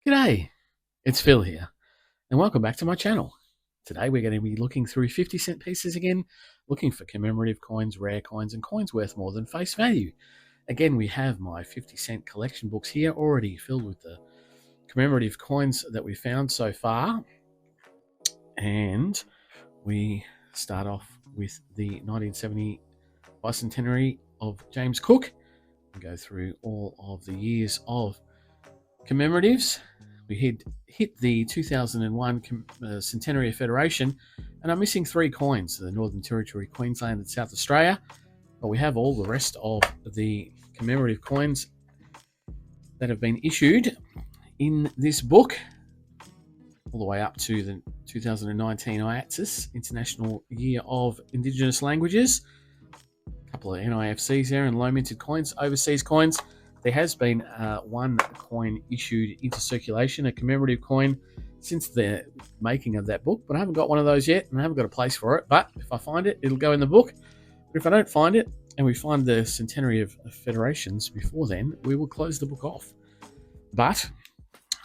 G'day, it's Phil here, and welcome back to my channel. Today we're going to be looking through 50-cent pieces again, looking for commemorative coins, rare coins, and coins worth more than face value. Again, we have my 50-cent collection books here already filled with the commemorative coins that we found so far, and we start off with the 1970 bicentenary of James Cook and go through all of the years of commemoratives. We hit the 2001 Centenary of Federation, and I'm missing 3 coins: the Northern Territory, Queensland, and South Australia. But we have all the rest of the commemorative coins that have issued in this book, all the way up to the 2019 IATSIS, International Year of Indigenous Languages. A couple of NIFCs there and low minted coins, overseas coins. There has been one coin issued into circulation, a commemorative coin, since the making of that book, but I haven't got one of those yet, and I haven't got a place for it. But if I find it, it'll go in the book. But if I don't find it, and we find the centenary of federations before then, we will close the book off. But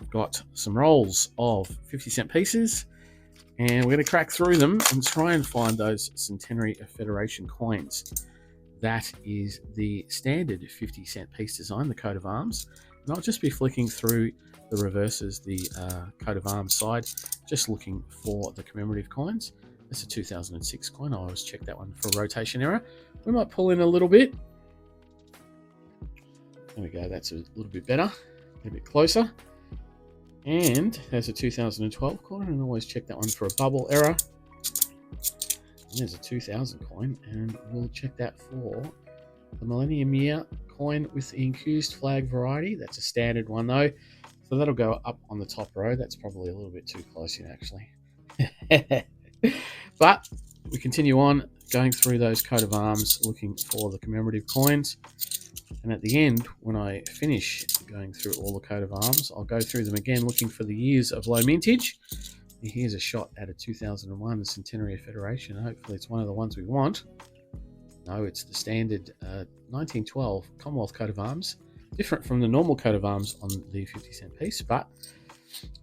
I've got some rolls of 50-cent pieces, and we're going to crack through them and try and find those centenary of federation coins. That is the standard 50-cent piece design, the coat of arms. And I'll just be flicking through the reverses, the coat of arms side, just looking for the commemorative coins. That's a 2006 coin. I always check that one for rotation error. We might pull in a little bit. There we go. That's a little bit better. A bit closer. And there's a 2012 coin, and always check that one for a bubble error. And there's a 2000 coin, and we'll check that for the Millennium Year coin with the infused flag variety. That's a standard one though, so that'll go up on the top row. That's probably a little bit too close here actually. But we continue on going through those coat of arms, looking for the commemorative coins. And at the end, when I finish going through all the coat of arms, I'll go through them again, looking for the years of low mintage. Here's a shot at a 2001, the Centenary of Federation. Hopefully it's one of the ones we want. No, it's the standard 1912 Commonwealth coat of arms. Different from the normal coat of arms on the 50-cent piece, but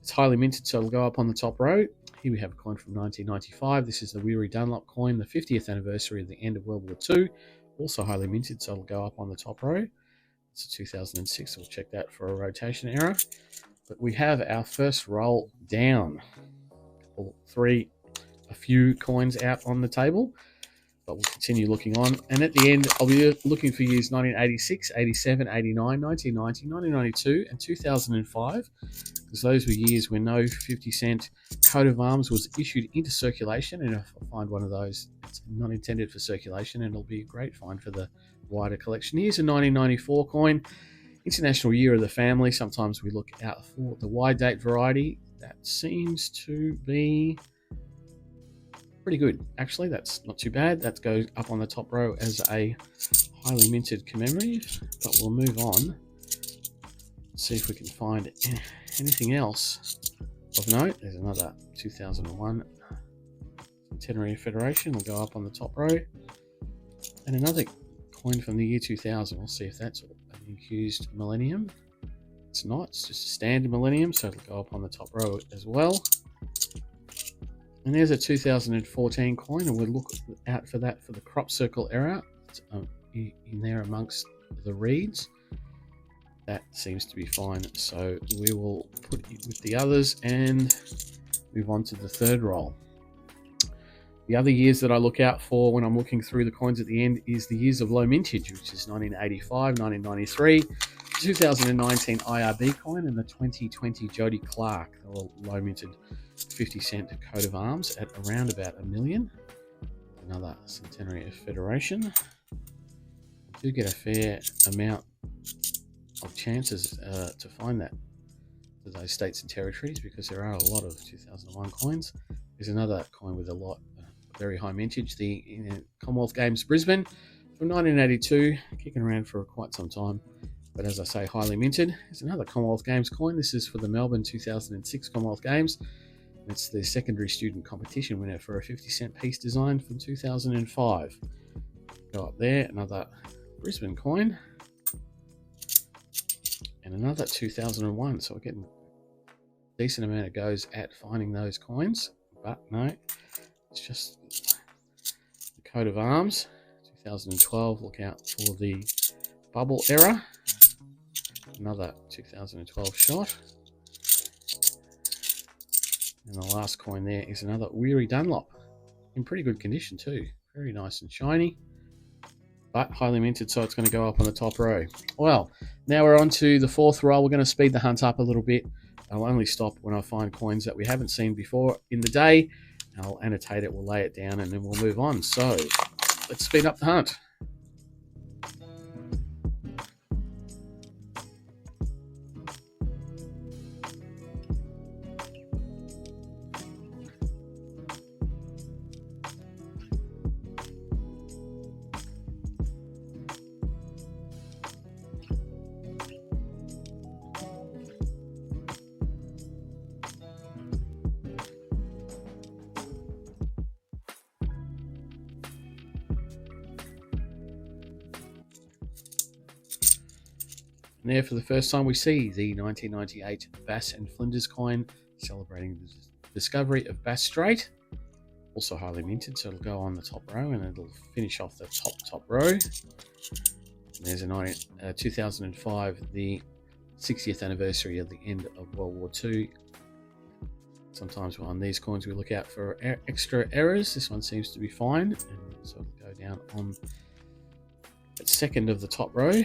it's highly minted, so it'll go up on the top row. Here we have a coin from 1995. This is the Weary Dunlop coin, the 50th anniversary of the end of World War II. Also highly minted, so it'll go up on the top row. It's a 2006. We'll check that for a rotation error. But we have our first roll down. A few coins out on the table, but we'll continue looking on. And at the end, I'll be looking for years 1986, 87, 89, 1990, 1992, and 2005, because those were years when no 50-cent coat of arms was issued into circulation. And if I find one of those, it's not intended for circulation, and it'll be a great find for the wider collection. Here's a 1994 coin, International Year of the Family. Sometimes we look out for the wide date variety. That seems to be pretty good, actually. That's not too bad. That goes up on the top row as a highly minted commemorative. But we'll move on, see if we can find anything else of note. There's another 2001 Centenary of Federation. Will go up on the top row. And another coin from the year 2000. We'll see if that's an infused millennium. It's not, it's just a standard millennium, so it'll go up on the top row as well. And there's a 2014 coin, and we'll look out for that for the crop circle error. It's in there amongst the reeds. That seems to be fine, so we will put it with the others and move on to the third roll. The other years that I look out for when I'm looking through the coins at the end is the years of low mintage, which is 1985, 1993, 2019 IRB coin, and the 2020 Jody Clark. They're all low minted 50-cent coat of arms at around about $1 million. Another Centenary of Federation. I do get a fair amount of chances to find that for those states and territories, because there are a lot of 2001 coins. There's another coin with a lot, very high mintage, the Commonwealth Games Brisbane from 1982, kicking around for quite some time. But as I say, highly minted. There's another Commonwealth Games coin. This is for the Melbourne 2006 Commonwealth Games. It's the secondary student competition winner for a 50-cent piece design from 2005. Go up there, another Brisbane coin. And another 2001. So we're getting decent amount of goes at finding those coins, but no, it's just the coat of arms 2012. Look out for the bubble error. Another 2012 shot, and the last coin there is another Weary Dunlop in pretty good condition too, very nice and shiny, but highly minted, so it's going to go up on the top row. Well, now we're on to the fourth row. We're going to speed the hunt up a little bit. I'll only stop when I find coins that we haven't seen before in the day. I'll annotate it, we'll lay it down, and then we'll move on. So let's speed up the hunt. And there, for the first time, we see the 1998 Bass and Flinders coin, celebrating the discovery of Bass Strait. Also highly minted, so it'll go on the top row, and it'll finish off the top row. And there's a 2005, the 60th anniversary of the end of World War II. Sometimes on these coins we look out for extra errors. This one seems to be fine, and so it'll go down on the second of the top row.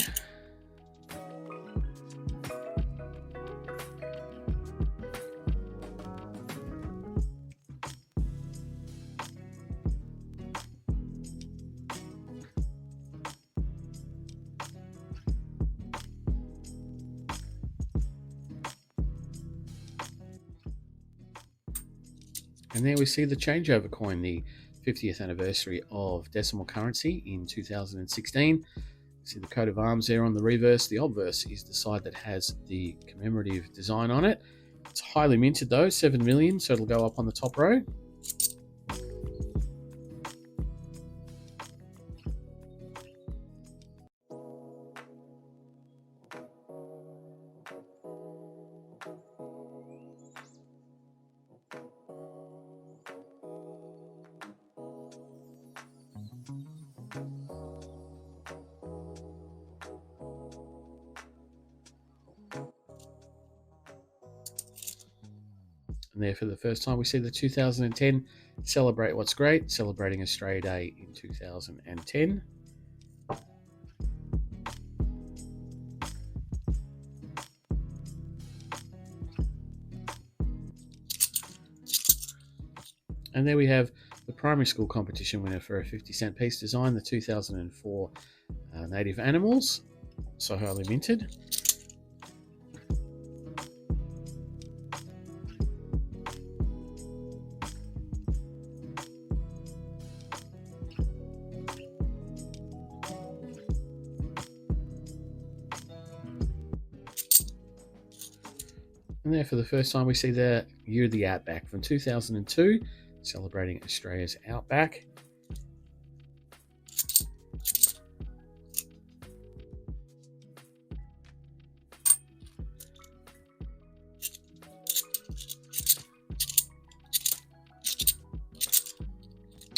And there we see the changeover coin, the 50th anniversary of decimal currency in 2016. See the coat of arms there on the reverse. The obverse is the side that has the commemorative design on it. It's highly minted though, 7 million, so it'll go up on the top row. And there, for the first time, we see the 2010 Celebrate What's Great, celebrating Australia Day in 2010. And there we have the primary school competition winner for a 50-cent piece design, the 2004 Native Animals, so highly minted. And there, for the first time, we see the Year of the Outback from 2002, celebrating Australia's outback.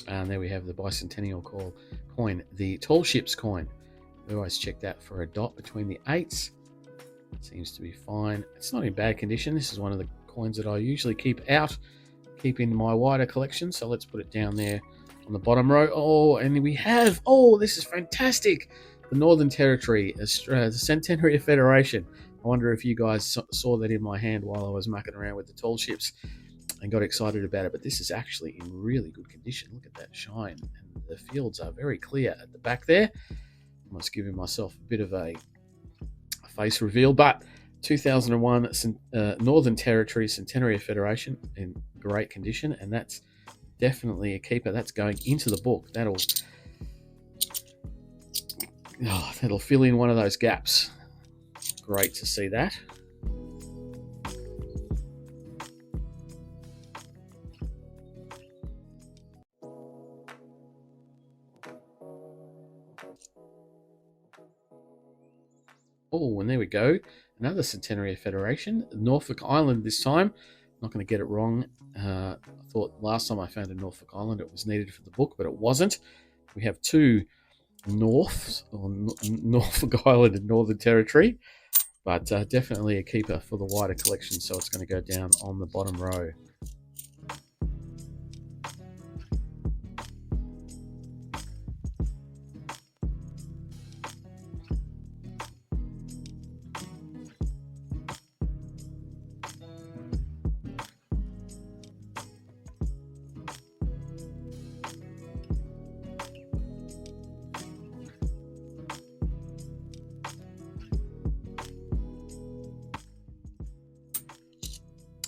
And there we have the bicentennial coin, the Tall Ships coin. We always check that for a dot between the 8s. Seems to be fine. It's not in bad condition. This is one of the coins that I usually keep in my wider collection. So let's put it down there on the bottom row. Oh, and we have, oh, this is fantastic. The Northern Territory, the Centenary of Federation. I wonder if you guys saw that in my hand while I was mucking around with the Tall Ships and got excited about it. But this is actually in really good condition. Look at that shine. And the fields are very clear at the back there. I was giving myself a bit of a face reveal, but 2001 Northern Territory Centenary of Federation in great condition, and that's definitely a keeper. That's going into the book. That'll fill in one of those gaps. Great to see that. Oh, and there we go. Another Centenary of Federation, Norfolk Island this time. Not going to get it wrong. I thought last time I found a Norfolk Island it was needed for the book, but it wasn't. We have two Norths, or Norfolk Island and Northern Territory, but definitely a keeper for the wider collection, so it's going to go down on the bottom row.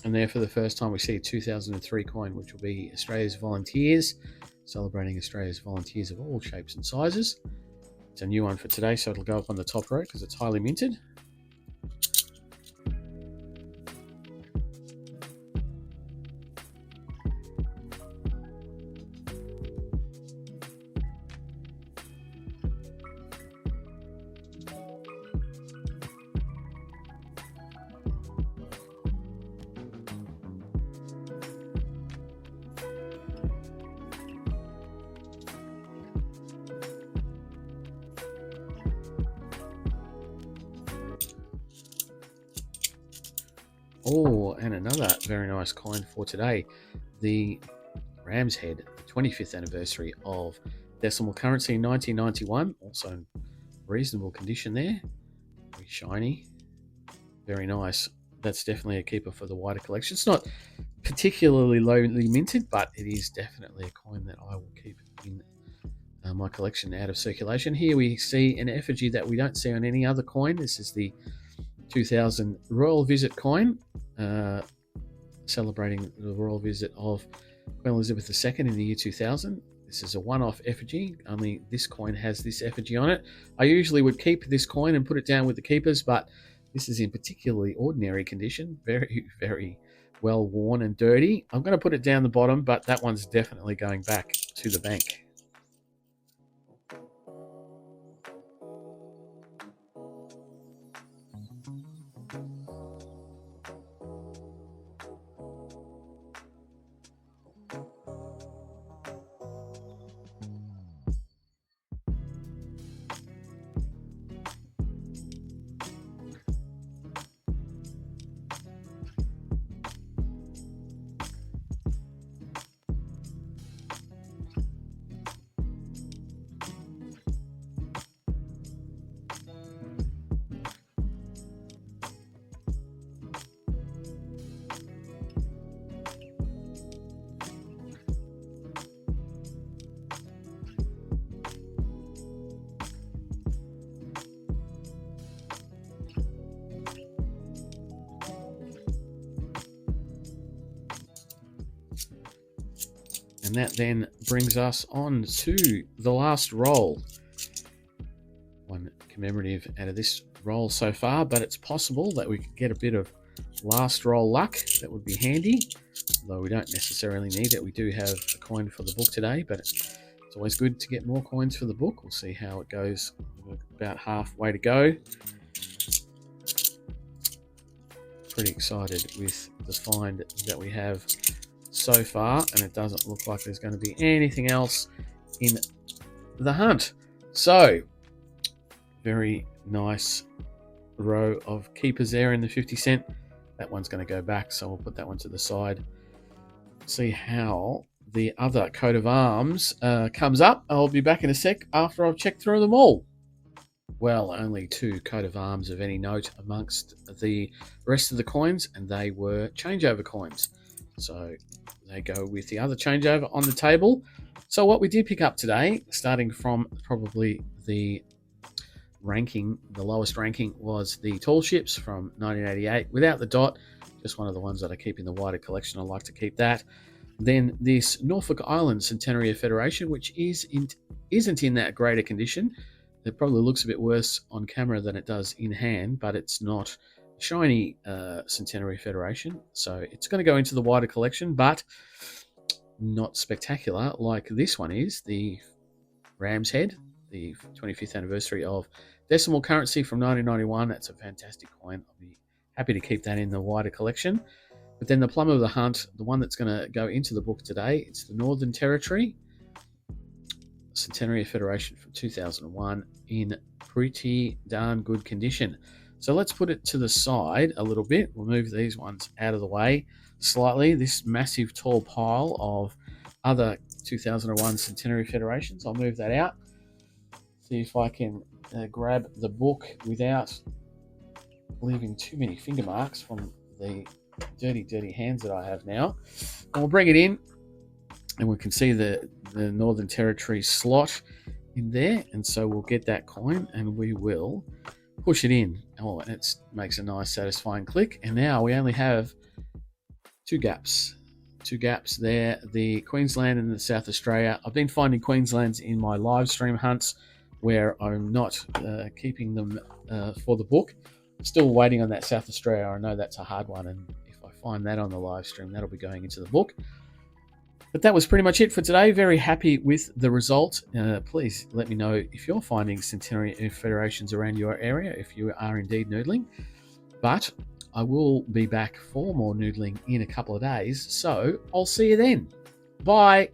And there, for the first time, we see a 2003 coin, which will be Australia's Volunteers, celebrating Australia's volunteers of all shapes and sizes. It's a new one for today, so it'll go up on the top row because it's highly minted. Oh, and another very nice coin for today, the Ram's Head, the 25th anniversary of decimal currency in 1991. Also in reasonable condition there. Very shiny. Very nice. That's definitely a keeper for the wider collection. It's not particularly lowly minted, but it is definitely a coin that I will keep in my collection out of circulation. Here we see an effigy that we don't see on any other coin. This is the 2000 Royal Visit coin, celebrating the royal visit of Queen Elizabeth II in the year 2000. This is a one-off effigy. Only this coin has this effigy on it. I usually would keep this coin and put it down with the keepers, but this is in particularly ordinary condition. Very, very well worn and dirty. I'm going to put it down the bottom, but that one's definitely going back to the bank. And that then brings us on to the last roll. One commemorative out of this roll so far, but it's possible that we could get a bit of last roll luck. That would be handy, though we don't necessarily need it. We do have a coin for the book today, but it's always good to get more coins for the book. We'll see how it goes. We're about halfway to go. Pretty excited with the find that we have so far, and it doesn't look like there's going to be anything else in the hunt. So, very nice row of keepers there in the 50 cent. That one's going to go back, so we'll put that one to the side. See how the other coat of arms comes up. I'll be back in a sec after I've checked through them all. Well, only two coat of arms of any note amongst the rest of the coins, and they were changeover coins. So they go with the other changeover on the table. So what we did pick up today, starting from probably the ranking, the lowest ranking was the Tall Ships from 1988 without the dot, just one of the ones that I keep in the wider collection. I like to keep that. Then this Norfolk Island Centenary of Federation, which isn't in that greater condition. It probably looks a bit worse on camera than it does in hand, but it's not shiny Centenary Federation, so it's going to go into the wider collection, but not spectacular like this one is, the Ram's Head, the 25th anniversary of Decimal currency from 1991. That's a fantastic coin. I'll be happy to keep that in the wider collection. But then the plum of the hunt, the one that's going to go into the book today, it's the Northern Territory Centenary of Federation from 2001 in pretty darn good condition. So let's put it to the side a little bit. We'll move these ones out of the way slightly. This massive tall pile of other 2001 Centenary Federations, I'll move that out. See if I can grab the book without leaving too many finger marks from the dirty hands that I have now. And we'll bring it in, and we can see the Northern Territory slot in there. And so we'll get that coin and we will push it in. Oh, and it makes a nice satisfying click. And now we only have two gaps there, the Queensland and the South Australia. I've been finding Queenslands in my live stream hunts where I'm not keeping them for the book. I'm still waiting on that South Australia. I know that's a hard one, and if I find that on the live stream, that'll be going into the book. But that was pretty much it for today. Very happy with the result. Please let me know if you're finding Centenary Federations around your area, if you are indeed noodling. But I will be back for more noodling in a couple of days, so I'll see you then. Bye.